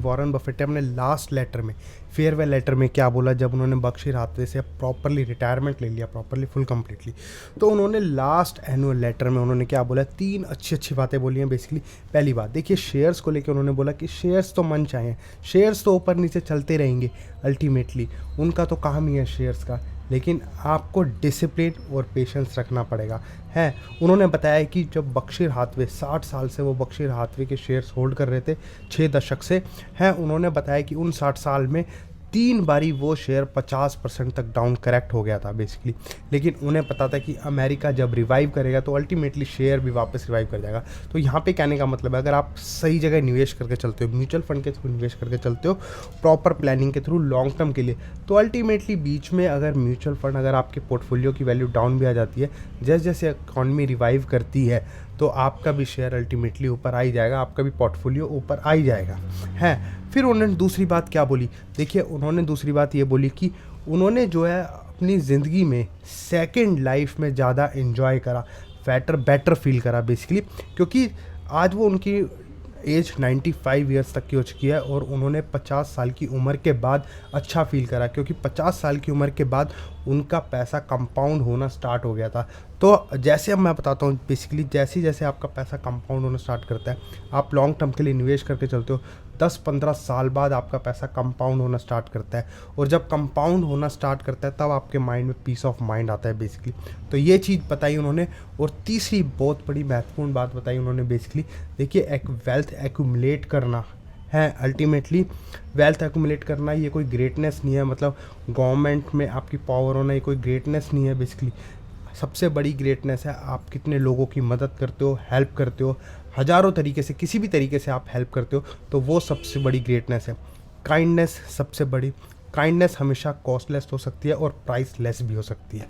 Warren Buffett ने अपने last letter में, फेयरवेल लेटर में क्या बोला जब उन्होंने बर्कशायर हाथवे से प्रॉपरली रिटायरमेंट ले लिया, प्रॉपरली फुल कम्प्लीटली, तो उन्होंने लास्ट एनुअल लेटर में उन्होंने क्या बोला, 3 अच्छी अच्छी बातें बोली हैं बेसिकली। पहली बात देखिए, शेयर्स को लेकर उन्होंने बोला कि शेयर्स तो मन चाहें, शेयर्स तो ऊपर नीचे चलते रहेंगे, अल्टीमेटली उनका तो काम ही है शेयर्स का, लेकिन आपको डिसिप्लिन और पेशेंस रखना पड़ेगा है। उन्होंने बताया कि जब बर्कशायर हाथवे 60 साल से वो बर्कशायर हाथवे के शेयर्स होल्ड कर रहे थे, 6 दशक से हैं, उन्होंने बताया कि उन 60 साल में 3 बारी वो शेयर 50% तक डाउन करेक्ट हो गया था बेसिकली, लेकिन उन्हें पता था कि अमेरिका जब रिवाइव करेगा तो अल्टीमेटली शेयर भी वापस रिवाइव कर जाएगा। तो यहाँ पे कहने का मतलब है, अगर आप सही जगह निवेश करके चलते हो, म्यूचुअल फंड के थ्रू निवेश करके चलते हो, प्रॉपर प्लानिंग के थ्रू लॉन्ग टर्म के लिए, तो अल्टीमेटली बीच में अगर म्यूचुअल फंड, अगर आपके पोर्टफोलियो की वैल्यू डाउन भी आ जाती है, जैसे जैसे इकॉनमी रिवाइव करती है, तो आपका भी शेयर अल्टीमेटली ऊपर आ ही जाएगा, आपका भी पोर्टफोलियो ऊपर आ ही जाएगा है। फिर उन्होंने दूसरी बात क्या बोली, देखिए उन्होंने दूसरी बात ये बोली कि उन्होंने जो है अपनी ज़िंदगी में सेकंड लाइफ में ज़्यादा एंजॉय करा, बेटर फील करा बेसिकली, क्योंकि आज वो उनकी एज 95 ईयर्स तक की हो चुकी है और उन्होंने 50 साल की उम्र के बाद अच्छा फील करा, क्योंकि 50 साल की उम्र के बाद उनका पैसा कंपाउंड होना स्टार्ट हो गया था। तो जैसे अब मैं बताता हूँ बेसिकली, जैसे जैसे आपका पैसा कंपाउंड होना स्टार्ट करता है, आप लॉन्ग टर्म के लिए निवेश करके चलते हो, 10-15 साल बाद आपका पैसा कंपाउंड होना स्टार्ट करता है, और जब कंपाउंड होना स्टार्ट करता है तब आपके माइंड में पीस ऑफ माइंड आता है बेसिकली। तो ये चीज़ बताई उन्होंने। और तीसरी बहुत बड़ी महत्वपूर्ण बात बताई उन्होंने बेसिकली, देखिए एक वेल्थ एक्यूमुलेट करना है, अल्टीमेटली वेल्थ एक्यूमुलेट करना ये कोई ग्रेटनेस नहीं है, मतलब गवर्नमेंट में आपकी पावर होना ये कोई ग्रेटनेस नहीं है बेसिकली। सबसे बड़ी ग्रेटनेस है आप कितने लोगों की मदद करते हो, हेल्प करते हो, हज़ारों तरीके से, किसी भी तरीके से आप हेल्प करते हो, तो वो सबसे बड़ी ग्रेटनेस है। काइंडनेस सबसे बड़ी, काइंडनेस हमेशा कॉस्टलेस हो सकती है और प्राइसलेस भी हो सकती है।